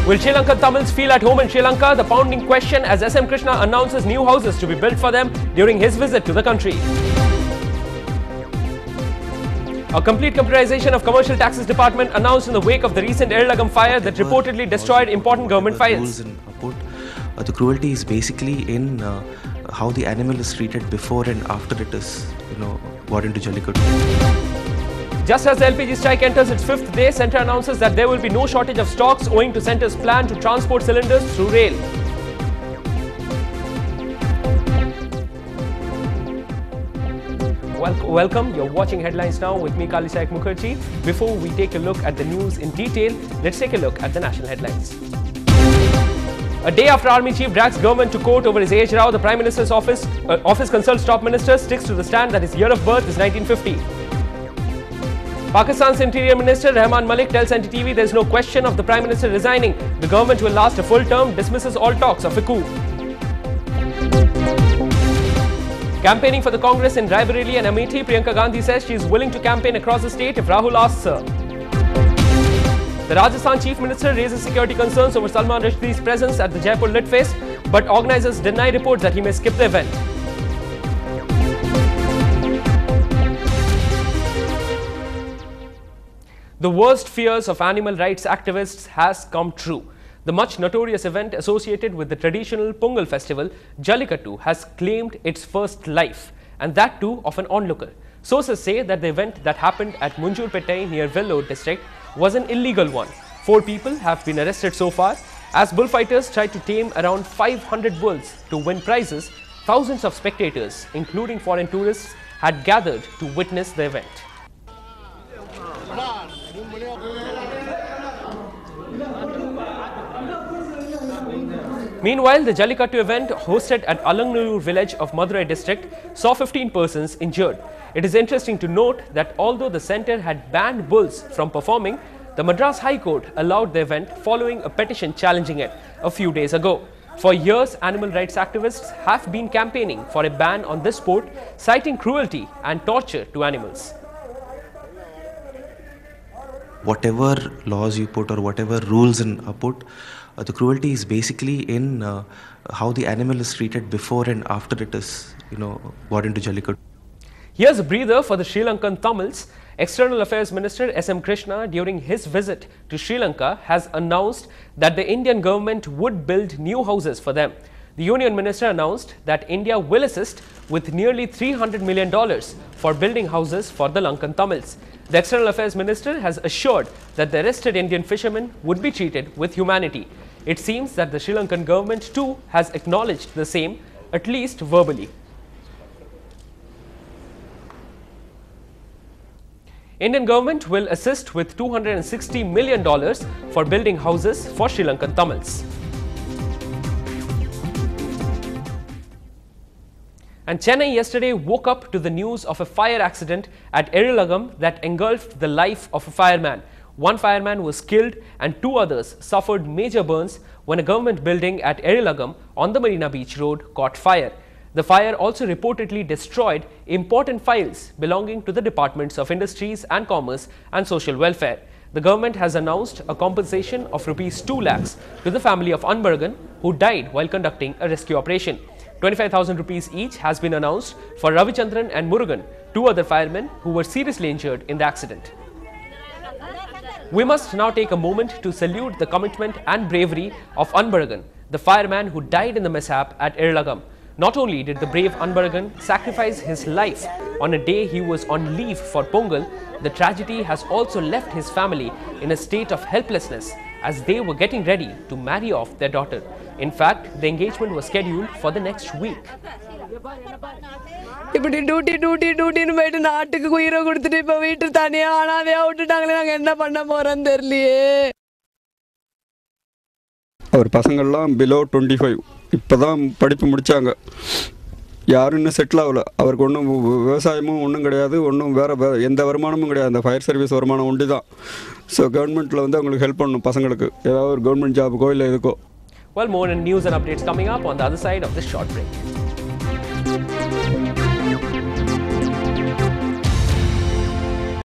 Will Sri Lankan Tamils feel at home in Sri Lanka? The pounding question as SM Krishna announces new houses to be built for them during his visit to the country. A complete computerization of Commercial Taxes Department announced in the wake of the recent Erlagam fire that reportedly destroyed important government files. The cruelty is basically in how the animal is treated before and after it is, brought into Jallikattu. Just as the LPG strike enters its 5th day, Centre announces that there will be no shortage of stocks owing to Centre's plan to transport cylinders through rail. Welcome. You're watching Headlines Now with me, Kalisaik Mukherjee. Before we take a look at the news in detail, let's take a look at the national headlines. A day after Army Chief drags government to court over his age, Rao, the Prime Minister's office consults top minister, sticks to the stand that his year of birth is 1950. Pakistan's Interior Minister Rahman Malik tells NTTV there is no question of the Prime Minister resigning. The government will last a full term, dismisses all talks of a coup. Campaigning for the Congress in Raebareli and Amethi, Priyanka Gandhi says she is willing to campaign across the state if Rahul asks her. The Rajasthan Chief Minister raises security concerns over Salman Rushdie's presence at the Jaipur Lit Fest, but organisers deny reports that he may skip the event. The worst fears of animal rights activists has come true. The much notorious event associated with the traditional Pongal festival, Jallikattu, has claimed its first life, and that too of an onlooker. Sources say that the event that happened at Munjurpettai near Vellore district was an illegal one. 4 people have been arrested so far. As bullfighters tried to tame around 500 bulls to win prizes, thousands of spectators, including foreign tourists, had gathered to witness the event. Meanwhile, the Jallikattu event hosted at Alangnur village of Madurai district saw 15 persons injured. It is interesting to note that although the centre had banned bulls from performing, the Madras High Court allowed the event following a petition challenging it a few days ago. For years, animal rights activists have been campaigning for a ban on this sport, citing cruelty and torture to animals. Whatever laws you put or whatever rules are put, the cruelty is basically in how the animal is treated before and after it is, brought into Jallikattu. Here's a breather for the Sri Lankan Tamils. External Affairs Minister SM Krishna, during his visit to Sri Lanka, has announced that the Indian government would build new houses for them. The Union Minister announced that India will assist with nearly $300 million for building houses for the Lankan Tamils. The External Affairs Minister has assured that the arrested Indian fishermen would be treated with humanity. It seems that the Sri Lankan government too has acknowledged the same, at least verbally. Indian government will assist with $260 million for building houses for Sri Lankan Tamils. And Chennai yesterday woke up to the news of a fire accident at Erlagam that engulfed the life of a fireman. 1 fireman was killed and 2 others suffered major burns when a government building at Erlagam on the Marina Beach Road caught fire. The fire also reportedly destroyed important files belonging to the Departments of Industries and Commerce and Social Welfare. The government has announced a compensation of Rs 2 lakhs to the family of Anbaragan, who died while conducting a rescue operation. 25,000 rupees each has been announced for Ravichandran and Murugan, 2 other firemen who were seriously injured in the accident. We must now take a moment to salute the commitment and bravery of Anbaragan, the fireman who died in the mishap at Erlagam. Not only did the brave Anbaragan sacrifice his life on a day he was on leave for Pongal, the tragedy has also left his family in a state of helplessness as they were getting ready to marry off their daughter. In fact, the engagement was scheduled for the next week. இப்படி டியூட்டின்னு போயிட்டு நாட்டுக்கு உயிரை கொடுத்துட்டு இப்ப வீட்டு தனியா ஆனாதையா விட்டுட்டாங்களே, நாங்க என்ன பண்ண போறோம்னு தெரியலையே. அவர் பசங்கள்லாம் பிலோ 25 இப்போதான் படிப்பு முடித்தாங்க. யாரும் இன்னும் செட்டில் ஆகலை. அவருக்கு ஒன்றும் விவசாயமும் ஒன்றும் கிடையாது, ஒன்றும் வேறு எந்த வருமானமும் கிடையாது. அந்த ஃபயர் சர்வீஸ் வருமானம் ஒண்டி தான். ஸோ கவர்மெண்ட்டில் வந்து அவங்களுக்கு ஹெல்ப் பண்ணணும், பசங்களுக்கு ஏதாவது ஒரு கவர்மெண்ட் ஜாபுக்கோ இல்லை எதுக்கோ. Well, more news and updates coming up on the other side of this short break.